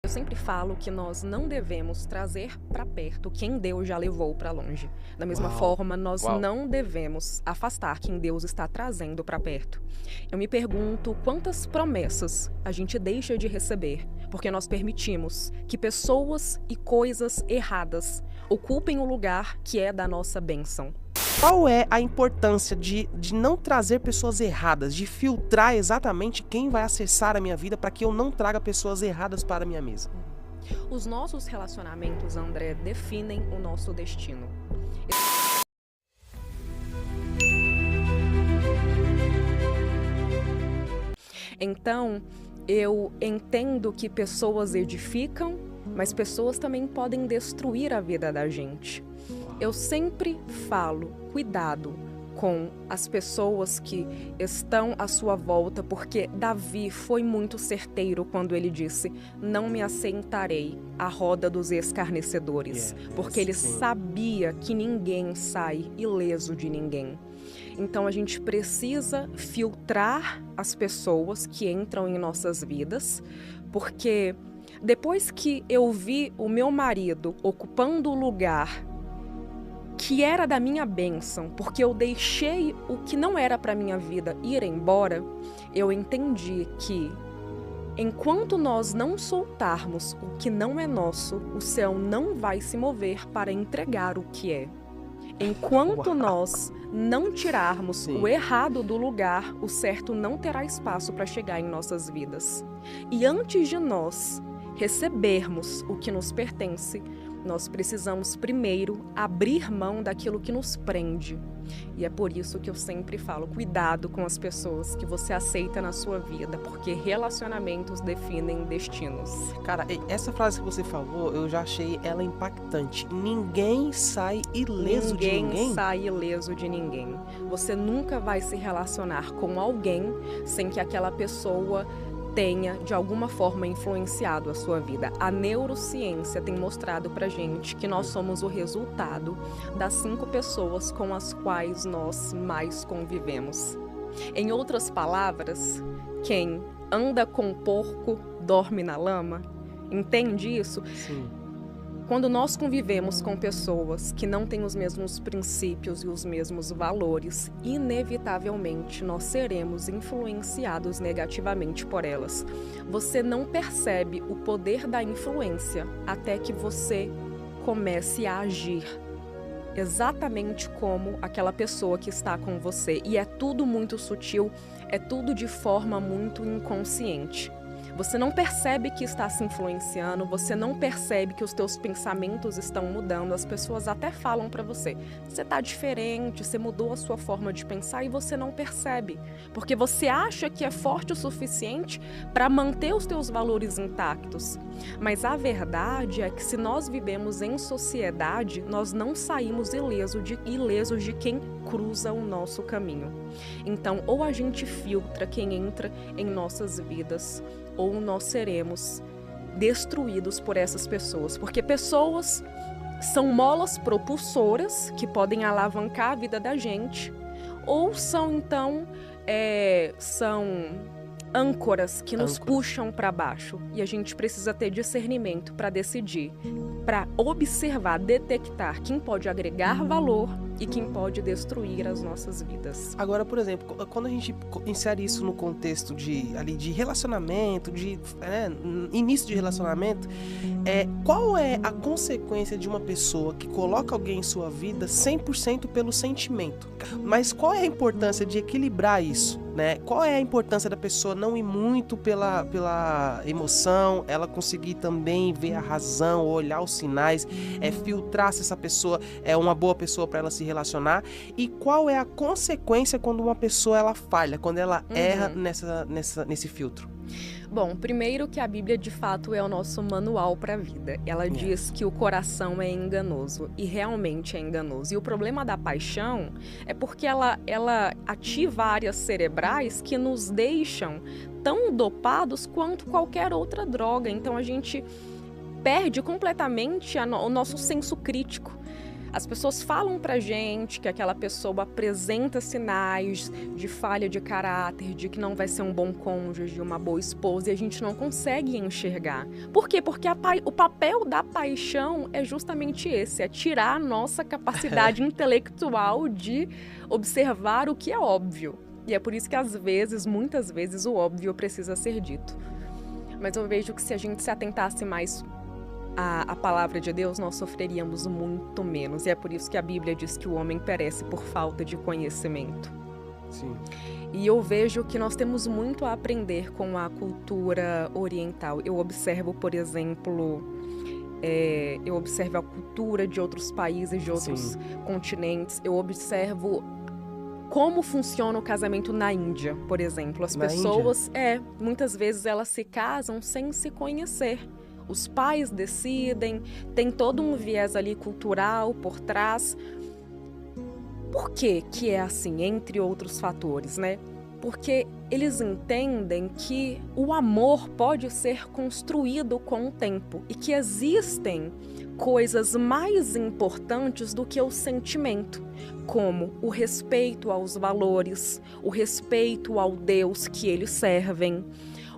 Eu sempre falo que nós não devemos trazer para perto quem Deus já levou para longe. Da mesma Uau, forma, nós uau. não devemos afastar quem Deus está trazendo para perto. Eu me pergunto quantas promessas a gente deixa de receber porque nós permitimos que pessoas e coisas erradas ocupem o lugar que é da nossa bênção. Qual é a importância de não trazer pessoas erradas, de filtrar exatamente quem vai acessar a minha vida para que eu não traga pessoas erradas para a minha mesa? Os nossos relacionamentos, André, definem o nosso destino. Então, eu entendo que pessoas edificam, mas pessoas também podem destruir a vida da gente. Eu sempre falo, cuidado com as pessoas que estão à sua volta, porque Davi foi muito certeiro quando ele disse: não me assentarei à roda dos escarnecedores, porque ele sabia que ninguém sai ileso de ninguém. Então a gente precisa filtrar as pessoas que entram em nossas vidas, porque depois que eu vi o meu marido ocupando o lugar que era da minha bênção, porque eu deixei o que não era para minha vida ir embora, eu entendi que enquanto nós não soltarmos o que não é nosso, o céu não vai se mover para entregar o que é. Enquanto nós não tirarmos o errado do lugar, o certo não terá espaço para chegar em nossas vidas. E antes de nós recebermos o que nos pertence, nós precisamos primeiro abrir mão daquilo que nos prende. E é por isso que eu sempre falo, cuidado com as pessoas que você aceita na sua vida, porque relacionamentos definem destinos. Cara, essa frase que você falou, eu já achei ela impactante. Ninguém sai ileso de ninguém? Ninguém sai ileso de ninguém. Você nunca vai se relacionar com alguém sem que aquela pessoa tenha, de alguma forma, influenciado a sua vida. A neurociência tem mostrado pra gente que nós somos o resultado das 5 pessoas com as quais nós mais convivemos. Em outras palavras, quem anda com porco dorme na lama. Entende isso? Sim. Quando nós convivemos com pessoas que não têm os mesmos princípios e os mesmos valores, inevitavelmente nós seremos influenciados negativamente por elas. Você não percebe o poder da influência até que você comece a agir exatamente como aquela pessoa que está com você. E é tudo muito sutil, é tudo de forma muito inconsciente. Você não percebe que está se influenciando, você não percebe que os teus pensamentos estão mudando, as pessoas até falam para você, você está diferente, você mudou a sua forma de pensar e você não percebe, porque você acha que é forte o suficiente para manter os teus valores intactos. Mas a verdade é que se nós vivemos em sociedade, nós não saímos ilesos de quem cruza o nosso caminho. Então, ou a gente filtra quem entra em nossas vidas, ou nós seremos destruídos por essas pessoas. Porque pessoas são molas propulsoras que podem alavancar a vida da gente, ou são, então, são âncoras que nos puxam para baixo. E a gente precisa ter discernimento para decidir, para observar, detectar quem pode agregar valor e quem pode destruir as nossas vidas. Agora, por exemplo, quando a gente insere isso no contexto de relacionamento, início de relacionamento, qual é a consequência de uma pessoa que coloca alguém em sua vida 100% pelo sentimento? Mas qual é a importância de equilibrar isso? Né? Qual é a importância da pessoa não ir muito pela emoção, ela conseguir também ver a razão, olhar os sinais, filtrar se essa pessoa é uma boa pessoa para ela se relacionar, e qual é a consequência quando uma pessoa ela falha, quando ela erra nesse filtro? Bom, primeiro que a Bíblia de fato é o nosso manual para a vida. Ela diz que o coração é enganoso, e realmente é enganoso. E o problema da paixão é porque ela ativa áreas cerebrais que nos deixam tão dopados quanto qualquer outra droga. Então a gente perde completamente o nosso senso crítico. As pessoas falam pra gente que aquela pessoa apresenta sinais de falha de caráter, de que não vai ser um bom cônjuge, uma boa esposa, e a gente não consegue enxergar. Por quê? Porque o papel da paixão é justamente esse, é tirar a nossa capacidade intelectual de observar o que é óbvio. E é por isso que às vezes, muitas vezes, o óbvio precisa ser dito. Mas eu vejo que se a gente se atentasse mais à palavra de Deus, nós sofreríamos muito menos. E é por isso que a Bíblia diz que o homem perece por falta de conhecimento. Sim. E eu vejo que nós temos muito a aprender com a cultura oriental. Eu observo, por exemplo, eu observo a cultura de outros países, de outros continentes. Eu observo como funciona o casamento na Índia, por exemplo. As pessoas, muitas vezes elas se casam sem se conhecer. Os pais decidem, tem todo um viés ali cultural por trás. Por que que é assim, entre outros fatores, né? Porque eles entendem que o amor pode ser construído com o tempo e que existem coisas mais importantes do que o sentimento, como o respeito aos valores, o respeito ao Deus que eles servem,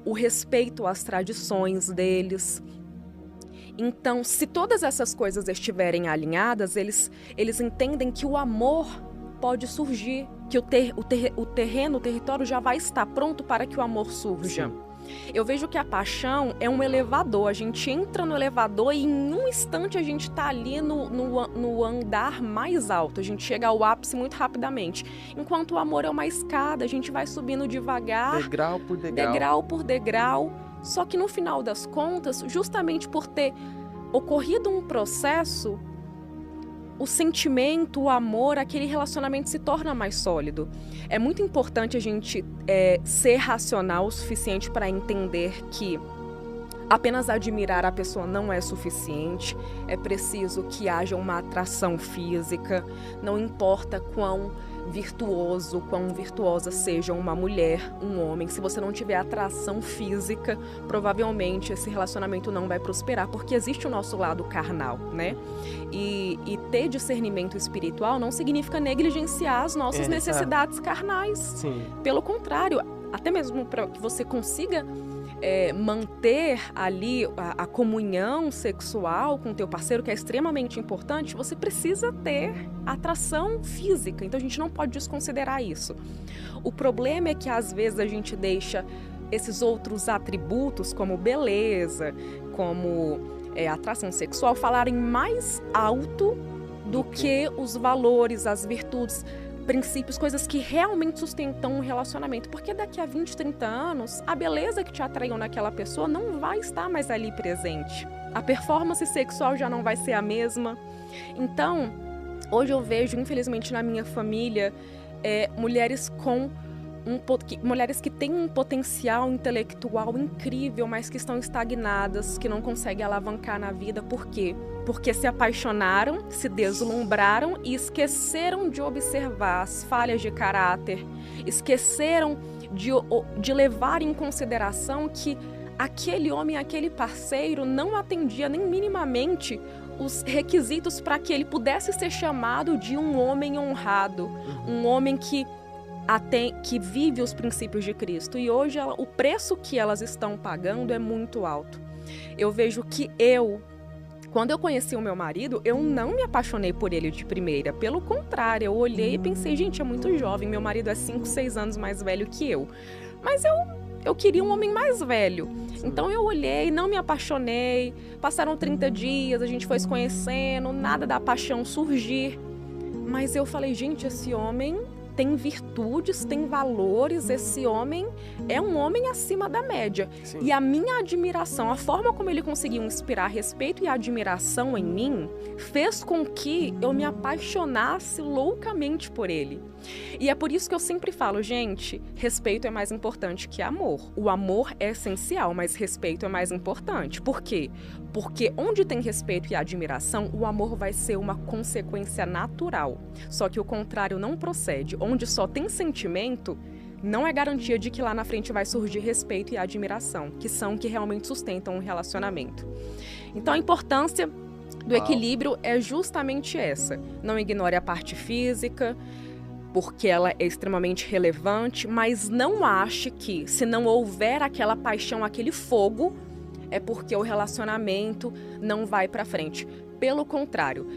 o respeito às tradições deles. Então, se todas essas coisas estiverem alinhadas, eles entendem que o amor pode surgir, que o território já vai estar pronto para que o amor surja. Sim. Eu vejo que a paixão é um elevador. A gente entra no elevador e em um instante a gente está ali no andar mais alto. A gente chega ao ápice muito rapidamente. Enquanto o amor é uma escada, a gente vai subindo devagar. Degrau por degrau. Degrau por degrau. Só que no final das contas, justamente por ter ocorrido um processo, o sentimento, o amor, aquele relacionamento se torna mais sólido. É muito importante a gente ser racional o suficiente para entender que apenas admirar a pessoa não é suficiente. É preciso que haja uma atração física. Não importa quão virtuosa seja uma mulher, um homem. Se você não tiver atração física, provavelmente esse relacionamento não vai prosperar, porque existe o nosso lado carnal, né? E ter discernimento espiritual não significa negligenciar as nossas necessidades carnais. Sim. Pelo contrário, até mesmo para que você consiga manter ali a comunhão sexual com o teu parceiro, que é extremamente importante, você precisa ter atração física. Então a gente não pode desconsiderar isso. O problema é que às vezes a gente deixa esses outros atributos, como beleza, como atração sexual, falarem mais alto do que os valores, as virtudes, princípios, coisas que realmente sustentam um relacionamento. Porque daqui a 20, 30 anos, a beleza que te atraiu naquela pessoa não vai estar mais ali presente. A performance sexual já não vai ser a mesma. Então, hoje eu vejo, infelizmente, na minha família, mulheres que têm um potencial intelectual incrível, mas que estão estagnadas, que não conseguem alavancar na vida. Por quê? Porque se apaixonaram, se deslumbraram e esqueceram de observar as falhas de caráter, esqueceram de levar em consideração que aquele homem, aquele parceiro não atendia nem minimamente os requisitos para que ele pudesse ser chamado de um homem honrado, um homem que vive os princípios de Cristo. E hoje o preço que elas estão pagando é muito alto. Eu vejo que quando eu conheci o meu marido, eu não me apaixonei por ele de primeira. Pelo contrário, eu olhei e pensei, gente, é muito jovem, meu marido é 5, 6 anos mais velho que eu. Mas eu queria um homem mais velho. Então eu olhei, não me apaixonei, passaram 30 dias, a gente foi se conhecendo, nada da paixão surgir. Mas eu falei, gente, esse homem tem virtudes, tem valores, esse homem é um homem acima da média. Sim. E a minha admiração, a forma como ele conseguiu inspirar respeito e admiração em mim, fez com que eu me apaixonasse loucamente por ele. E é por isso que eu sempre falo, gente, respeito é mais importante que amor. O amor é essencial, mas respeito é mais importante. Por quê? Porque onde tem respeito e admiração, o amor vai ser uma consequência natural. Só que o contrário não procede. Onde só tem sentimento, não é garantia de que lá na frente vai surgir respeito e admiração, que são que realmente sustentam um relacionamento. Então a importância do equilíbrio é justamente essa. Não ignore a parte física, porque ela é extremamente relevante, mas não ache que, se não houver aquela paixão, aquele fogo, é porque o relacionamento não vai para frente. Pelo contrário,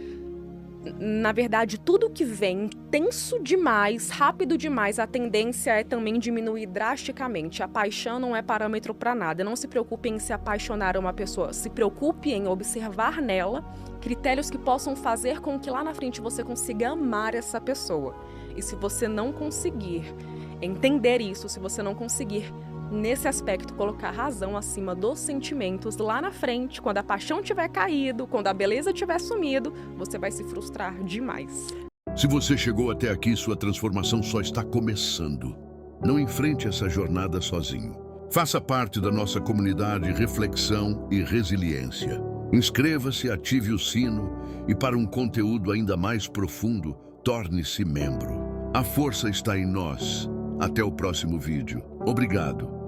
na verdade, tudo que vem intenso demais, rápido demais, a tendência é também diminuir drasticamente. A paixão não é parâmetro para nada. Não se preocupe em se apaixonar uma pessoa. Se preocupe em observar nela critérios que possam fazer com que lá na frente você consiga amar essa pessoa. E se você não conseguir entender isso, se você não conseguir, nesse aspecto, colocar a razão acima dos sentimentos, lá na frente, quando a paixão tiver caído, quando a beleza tiver sumido, você vai se frustrar demais. Se você chegou até aqui, sua transformação só está começando. Não enfrente essa jornada sozinho. Faça parte da nossa comunidade Reflexão e Resiliência. Inscreva-se, ative o sino e, para um conteúdo ainda mais profundo, torne-se membro. A força está em nós. Até o próximo vídeo. Obrigado.